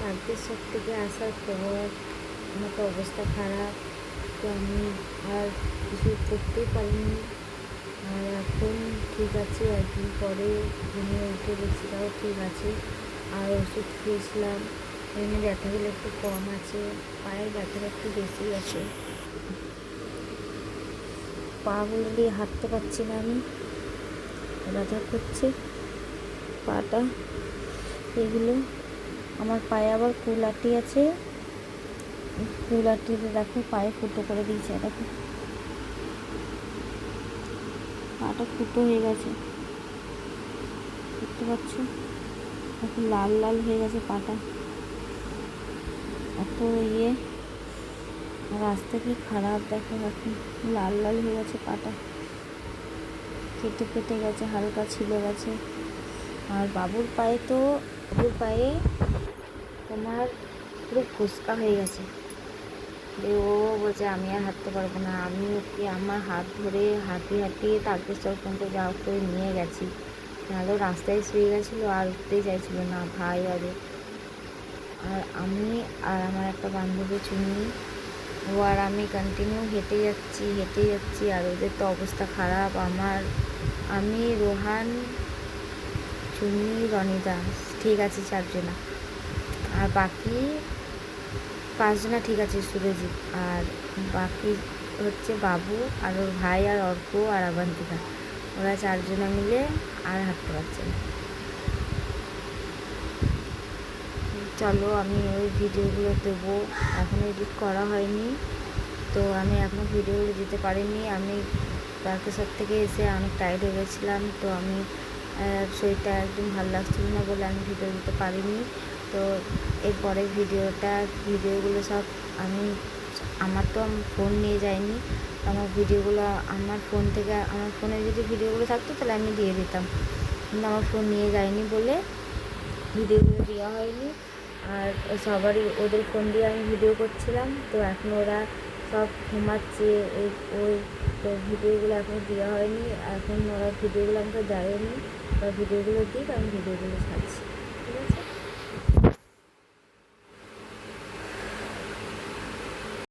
তারকেশ্বর থেকে আসার পর আমার তো অবস্থা খারাপ, তো আমি আর কিছু করতেই পারিনি। আর এখন ঠিক আছে, একদিন পরে ঘুমিয়ে উঠে দেখছি তাও ঠিক আছে। আর ওষুধ খেয়েছিলাম, এমনি ব্যথাগুলো একটু কম আছে, পায়ের ব্যথাটা একটু বেশি আছে। পাগুলো দিয়ে হাঁটতে পারছি না, আমি ব্যথা করছে পাটা। এগুলো আমার পায়ে আবার কুলাটি আছে, কুলাটিতে দেখো পায়ে ফুটো করে দিয়েছে, দেখো পাটা ফুটো হয়ে গেছে, দেখতে পাচ্ছ? এখন লাল লাল হয়ে গেছে পাটা, এত ইয়ে। রাস্তা কি খারাপ দেখো, এখন লাল লাল হয়ে গেছে পাটা, কেটে কেটে গেছে, হালকা ছিলে গেছে। আর বাবুর পায়ে তোমার পুরো ফুসকা হয়ে গেছে। ও বলছে আমি আর হাঁটতে পারবো না। আমি ওকে আমার হাত ধরে হাঁটিয়ে তারকেশ্বর পর্যন্ত যাওয়া করে নিয়ে গেছি, নাহলে রাস্তায় শুয়ে গেছিলো আর উঠতেই চাইছিল না ভাই। আর আমি আর আমার একটা বান্ধবী চুন্নি, ও আর আমি কন্টিনিউ হেঁটে যাচ্ছি। আর ওদের তো অবস্থা খারাপ। আমি, রোহান, চুন্নি, রনিদা ঠিক আছে 4 জনা, আর বাকি 5 জনা ঠিক আছে, সুরজিৎ। আর বাকি হচ্ছে বাবু আর ওর ভাই আর অর্ক আর আবান্তিকা, ওরা 4 জনা মিলে আর হাঁটতে পারছে না। চলো আমি ওই ভিডিওগুলো দেবো, এখনও এডিট করা হয়নি, তো আমি এখনও ভিডিওগুলো দিতে পারিনি। আমি তারকেশ্বর থেকে এসে অনেক টায়ার্ড হয়ে গেছিলাম, তো আমি শরীরটা একদম ভালো লাগছিল না বলে আমি ভিডিও দিতে পারিনি। তো এরপরে ভিডিওগুলো সব আমার তো ফোন নিয়ে যাইনি, আমার ভিডিওগুলো আমার ফোনে যদি ভিডিওগুলো থাকতো তাহলে আমি দিয়ে দিতাম, কিন্তু আমার ফোন নিয়ে যাইনি বলে ভিডিওগুলো দেওয়া হয়নি। আর ওদের ফোন দিয়ে আমি ভিডিও করছিলাম, তো এখন ওরা সব ঘুমাচ্ছে, ওই তো ভিডিওগুলো এখনও দেওয়া হয়নি। এখন ওরা ভিডিওগুলো আমাকে দেয়নি, বা ভিডিওগুলো দিক, আমি ভিডিওগুলো ছাড়ছি।